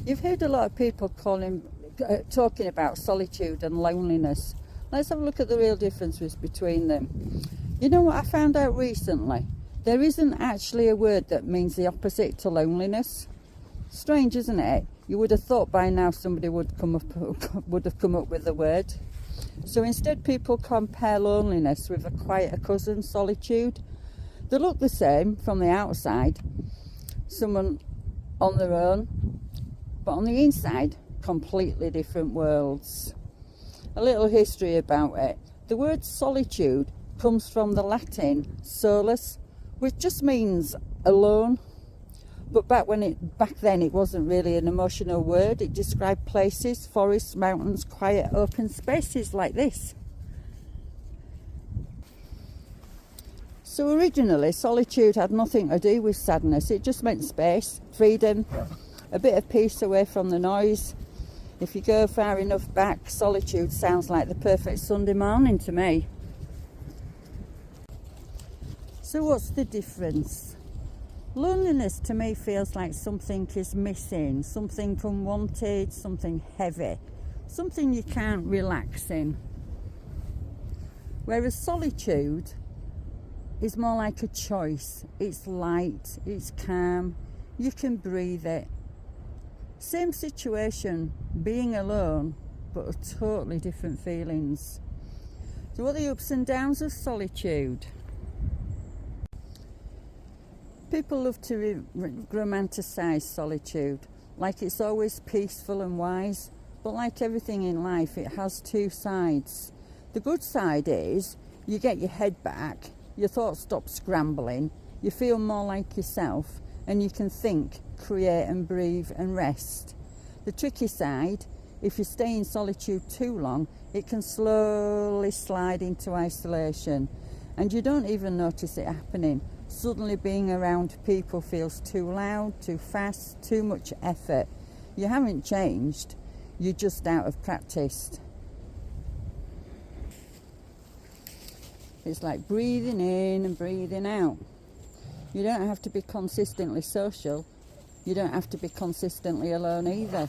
You've heard a lot of people talking about solitude and loneliness. Let's have a look at the real differences between them. You know what I found out recently? There isn't actually a word that means the opposite to loneliness. Strange, isn't it? You would have thought by now somebody would have come up with the word. So instead, people compare loneliness with a quieter cousin, solitude. They look the same from the outside, someone on their own, but on the inside, completely different worlds. A little history about it. The word solitude comes from the Latin solus, which just means alone. But back then it wasn't really an emotional word. It described places, forests, mountains, quiet open spaces like this. So originally solitude had nothing to do with sadness. It just meant space, freedom, a bit of peace away from the noise. If you go far enough back, solitude sounds like the perfect Sunday morning to me. So what's the difference? Loneliness to me feels like something is missing, something unwanted, something heavy, something you can't relax in. Whereas solitude is more like a choice. It's light, it's calm, you can breathe it. Same situation, being alone, but totally different feelings. So what are the ups and downs of solitude? People love to romanticise solitude, like it's always peaceful and wise, but like everything in life, it has two sides. The good side is you get your head back, your thoughts stop scrambling, you feel more like yourself, and you can think, create and breathe and rest. The tricky side, if you stay in solitude too long, it can slowly slide into isolation, and you don't even notice it happening. Suddenly being around people feels too loud, too fast, too much effort. You haven't changed, you're just out of practice. It's like breathing in and breathing out. You don't have to be consistently social. You don't have to be consistently alone either.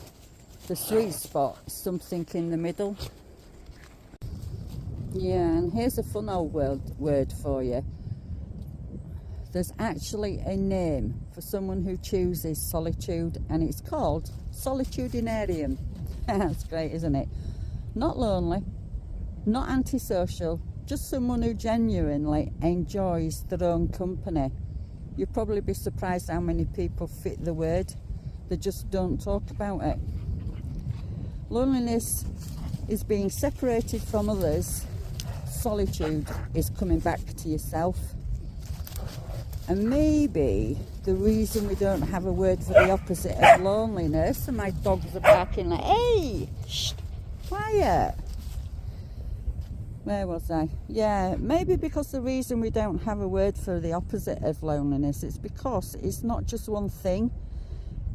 The sweet spot is something in the middle. Yeah, and here's a fun old word for you. There's actually a name for someone who chooses solitude, and it's called solitudinarian. That's great, isn't it? Not lonely, not antisocial, just someone who genuinely enjoys their own company. You'll probably be surprised how many people fit the word. They just don't talk about it. Loneliness is being separated from others. Solitude is coming back to yourself. And maybe the reason we don't have a word for the opposite of loneliness, and my dogs are barking like, hey, shh, quiet. Where was I? Yeah, maybe because the reason we don't have a word for the opposite of loneliness is because it's not just one thing.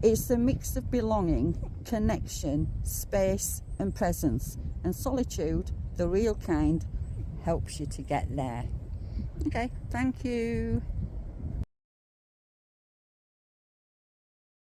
It's a mix of belonging, connection, space and presence. And solitude, the real kind, helps you to get there. Okay, thank you.